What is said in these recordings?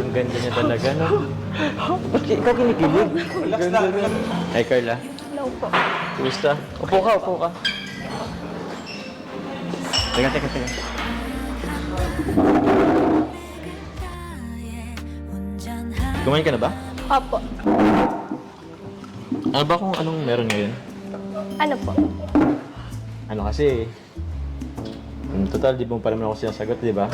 Ang ganda niya talaga, no? Bakit ikaw kinikilig? Relax na, relax. Ay, Carla. Hello po. Kumusta? Upo ka, upo ka. Teka. Kumain ka na ba? Opo. Ano ba kung anong meron ngayon? Ano po? Ano kasi, total, di mo pa naman ako sinasagot, di ba?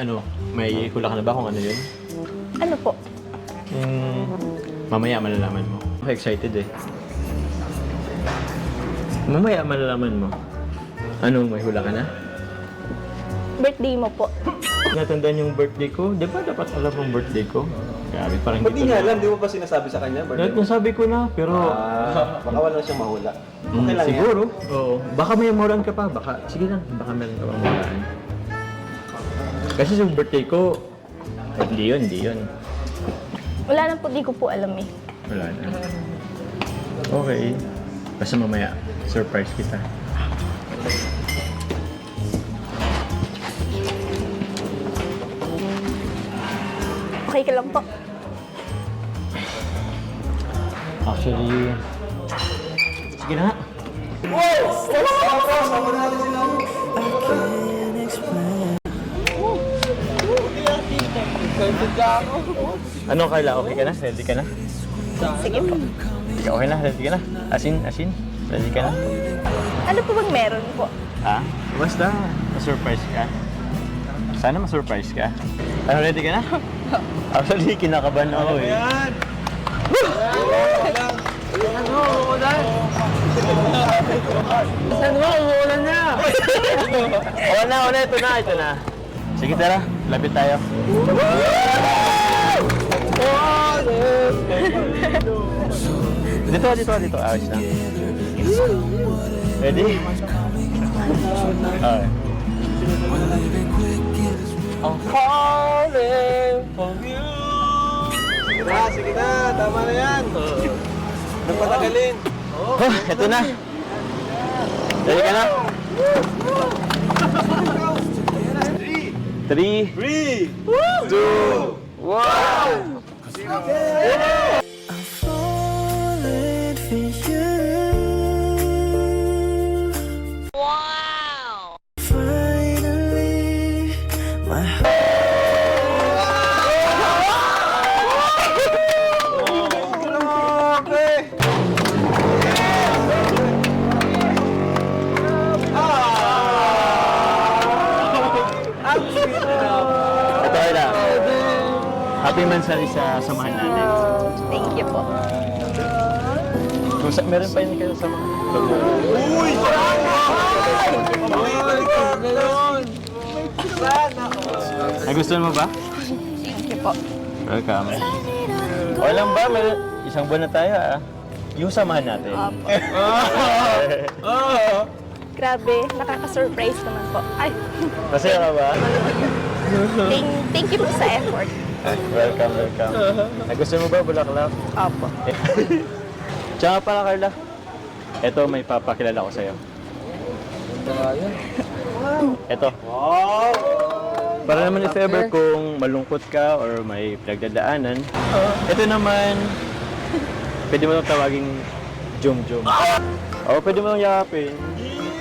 Ano, may hula ka na ba kung ano yun? Ano po? Mamaya malalaman mo. Ako excited eh. Mamaya malalaman mo. Ano, may hula ka na? Birthday mo po. Natandaan yung birthday ko? Di ba dapat alam ang birthday ko? Grabe, parang Ba't di niya alam? Di mo pa sinasabi sa kanya? Birthday mo? Nasabi ko na, pero... Baka wala siyang mahula. Okay lang siguro. Oo. Baka may mahulaan ka pa. Baka, sige lang. Baka meron ka pang mahulaan. Kasi sa birthday ko, hindi yun. Wala na po, di ko po alam eh. Wala na. Okay. Basta mamaya, surprise kita. Okay ka lang po. Actually, sige na nga. Ano, Carla? Okay ka na? Ready ka na? Sige po. Sige, okay na? Ready ka na? Asin? Ready ka na? Ano po bang meron po? Ha? Basta, ma-surprise ka. Sana ma-surprise ka. Ano, ready ka na? Actually, kinakabahan ako eh. Yan! Saan mo? Umuulan na! Oo na, ito na. Sige, tara. Lapit tayo. Dito. Ayos na. Ready? Okay. I'm falling for you. Sige na, tama na yan. Nagpatagalin. Oh, ito na. Ready ka na? 3, 2, 1. Happy Mansari sa samahan natin. Thank you po. Kung meron pa yun kayo sa mga... Uy! Nagustuhan mo ba? Thank you po. Welcome. Okay lang ba? May isang buwan na tayo ah. Yung samahan natin. Grabe, nakaka-surprise naman po. Ay, Masaya ka ba? thank you po sa effort. Welcome. Nagustuhan mo ba bulaklak? Opo. Tsaka pala Carla. Ito may papakilala ko sa'yo. Ito. Para naman if ever kung malungkot ka or may pinagdadaanan, ito naman, pwede mo nang tawaging Jum. O, pwede mo nang yakapin.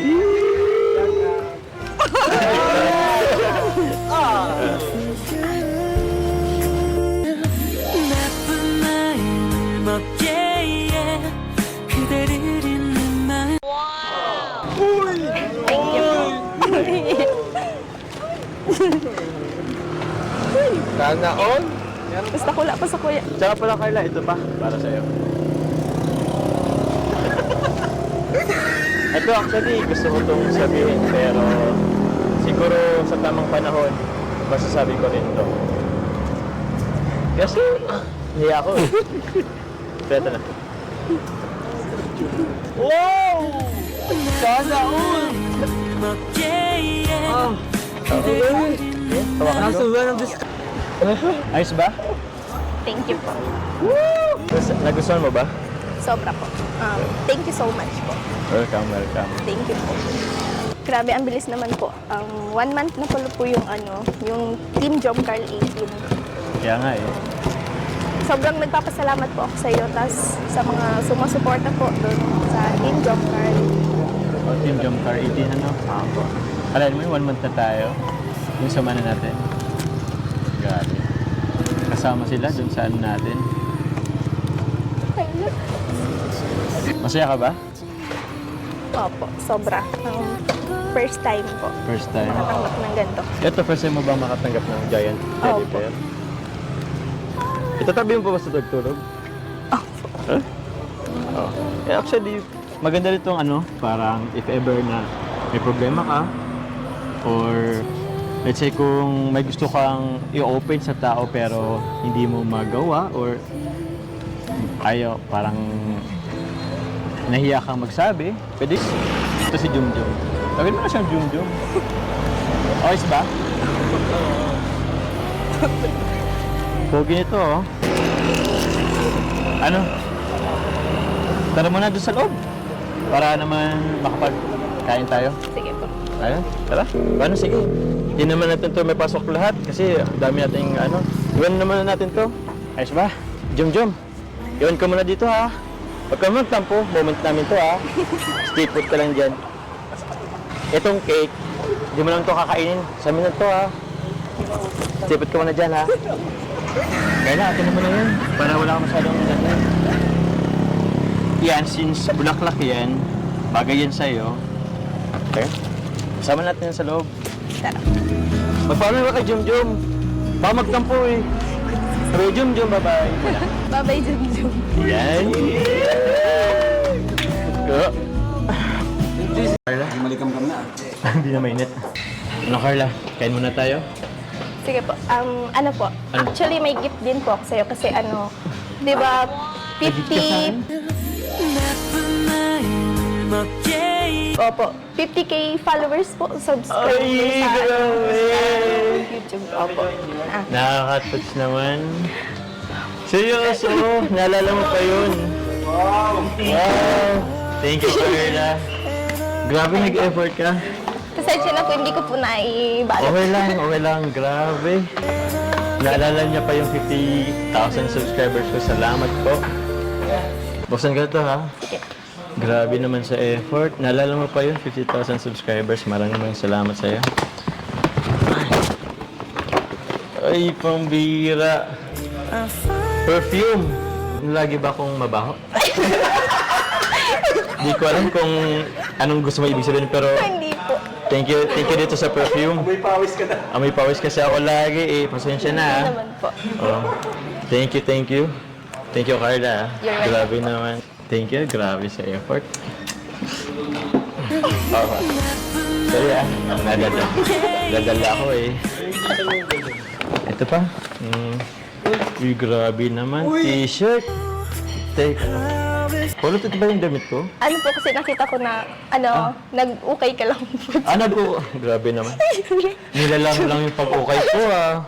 Thank you po. Sana all? Basta kula pa sa kuya. Tsaka pala Carla, ito pa, para sa'yo. Ito actually, gusto ko itong sabihin, pero siguro sa tamang panahon, masasabi ko rin ito. Kasi, hindi ako eh. Ito na. Wow! Sana all! Ayos ba? Thank you po. Nagustuhan mo ba? Sobra po. Thank you so much po. Welcome. Thank you po. Grabe, ang bilis naman po. 1 month na po yung yung Team Jom Carl 18. Kaya nga eh. Sobrang nagpapasalamat po ako sa iyo, tas sa mga sumusuporta po doon sa Team Jom Carl. O, Team Jump Car 18, ano? Ako. Alam mo, 1 month na tayo. Yung sama na natin. Grabe. Kasama sila dun sa ano natin. Masaya ka ba? Opo, sobra. First time po. First time. Nakatanggap ng ganito. Ito, first time mo ba makatanggap ng giant teddy Opo. bear? Itatabi mo pa ba sa tulog? Opo. Huh? Oh. Actually, maganda rin itong parang if ever na may problema ka or let's say kung may gusto kang i-open sa tao pero hindi mo magawa or ayaw, parang nahiya kang magsabi, pwede. Ito si Jumjum. Tawagin mo na siyang Jumjum. Okay ba? Pogi nito, oh. Ano? Tara muna doon sa loob. Para naman makapagkain tayo. Sige po. Ayun, tara. Paano? Sige. Hindi naman natin to may pasok lahat kasi dami nating Iwan naman natin to. Ayos ba? Jumjum. Iwan ka muna dito, ha. Huwag ka magtampo. Moment namin to, ha. Stay put ka lang dyan. Itong cake, hindi mo lang to kakainin. Sa amin na to, ha. Stay put ka muna dyan, ha. Kaya na, atin naman na yan. Para wala ka masyadong yan, since bulaklak yan, bagay yan sa'yo. Okay? Kasama natin yan sa loob. Tara. Magpaano ba kay Jumjum? Baka magtampo eh. Sabi, Jumjum, bye-bye. Bye-bye, Jom Jom. Yan. Go. Carla? Malikam-kam na. Hindi na mainit. Ano, Carla? Kain muna tayo? Sige po. Ano po? Ano? Actually, may gift din po ako sa'yo kasi di ba, May gift ka sa akin? 50... Opo, 50k followers po, subscribers Ay, sa grabe! YouTube. Opo. Nakaka-touch naman. Seryoso? Naalala mo pa yun? Wow! Thank you, Carla. Grabe, nag-effort ka. Pasensya na po, hindi ko po naibalot. Okay lang. Grabe. Naalala niya pa yung 50,000 subscribers ko. Salamat po. Buksan ka to, ha? Sige. Grabe naman sa effort. Naalala mo pa yun, 50,000 subscribers. Maraming salamat sa'yo. Ay, pambira. Perfume. Lagi ba akong mabaho? Di ko alam kung anong gusto mo ibig sabihin, pero Hindi po. thank you dito sa perfume. May pawis ka na. Amoy pawis kasi ako lagi eh. Pasensya na, ha? Hindi naman po. Oh. Thank you. Thank you, Carla. You're welcome. Grabe naman. Thank you. Grabe sa effort. Oh. Sorry, Nadala ako eh. Ito pa. Uy, grabe naman. T-shirt. Take. Kulot, ito ba yung damit ko? Ano po kasi nakita ko na, nag-ukay ka lang po. Grabe naman. Nilalang lang yung pag-ukay ko, ah.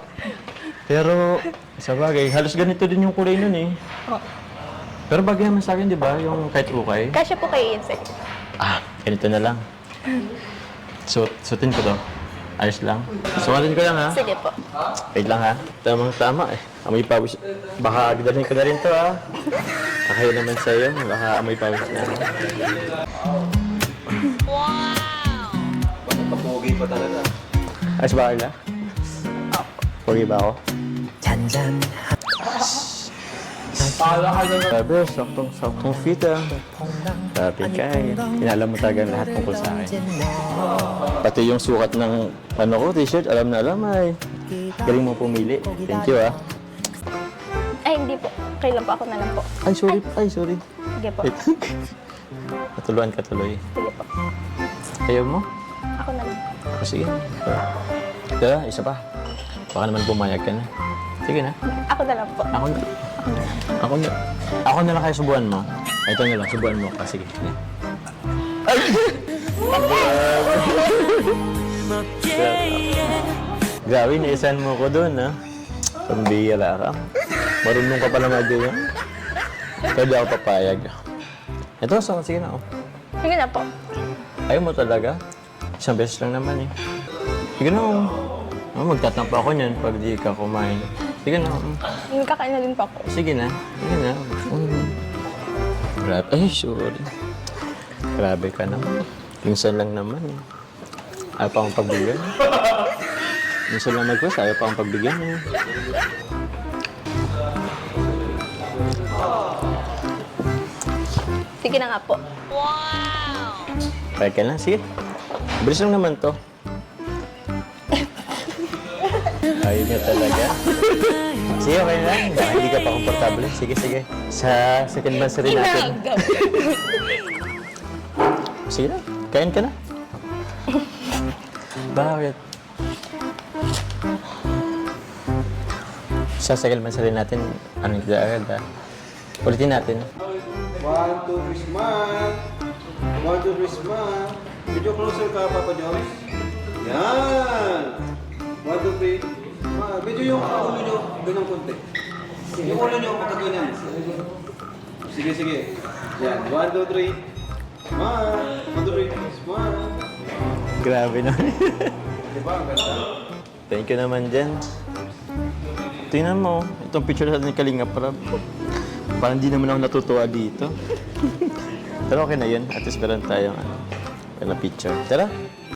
Pero, sa bagay, halos ganito din yung kulay nun eh. Oh. Pero bagay naman sa akin, di ba? Yung kahit ukay. Kasya po kay Insay. Ganito na lang. Suotin ko to. Ayos lang. Suotin ko lang, ha? Sige po. Wait lang, ha? Tamang-tama eh. Amoy pawis. Baka agdarin ko na rin to, ha? Kakayo naman sa'yo. Baka amoy pawis na. Papogi pa talaga. Ayos ba, Carla? Pogi ba ako? Sabi, saktong fit, ah. Sabi ka eh. Inaalam mo talaga lahat tungkol sa akin. Pati yung sukat ng t-shirt, alam na alam ay. Galing mo pumili. Thank you, ah. Ay, hindi po. Kailan po ako na lang po. Ay, sorry. Sige po. Wait. Katuluan ka tuloy. Sige po. Ayaw mo? Ako na lang. O, sige. Isa pa. Baka naman pumayag ka na. Sige na. Ako na lang po. Ako na lang kaya subuan mo. Ito na lang, subuan mo ka. Sige. Ay! Grabe, naisan mo ko doon, ha? Pambihira ka. Marunong ka pala mag-ganyan. Pwede ako papayag. Ito, sige na, oh. Sige na po. Ayaw mo talaga? Isang beses lang naman eh. Sige na. Magtatampo ako niyan pag di ka kumain. Sige na. Kakain na din po ako. Sige na. Sige na. Grabe. Ay, sorry. Grabe ka naman. Minsan lang naman eh. Ayaw pa akong pagbigyan. Minsan lang mag-request, ayaw pa akong pagbigyan eh. Sige na nga po. Kaya ka lang, sige. Bilis lang naman to. Ayaw niya talaga. Sige, okay na lang. Baka hindi ka pa komportable. Sige, sige. Sa second month rin natin. Sige na, kain ka na. Bakit? Sa second month rin natin, ano yung agad ah. Ulitin natin. 1, 2, 3, smile. 1, 2, 3, smile. Medyo closer ka, Papa Jones. Yan! 1, 2, 3, smile. Medyo yung ulo nyo, ganyan konti. Yung ulo nyo, pagkaganyan. Sige, sige. Yan, 1, 2, 3, smile. 1, 2, 3, smile. Grabe naman. Diba, ang ganda? Thank you naman dyan. Tingnan mo, itong picture natin ni Kalinga Prab. Parang hindi naman ako natutuwa dito. Pero okay na yun. At least meron tayong picture. Tara!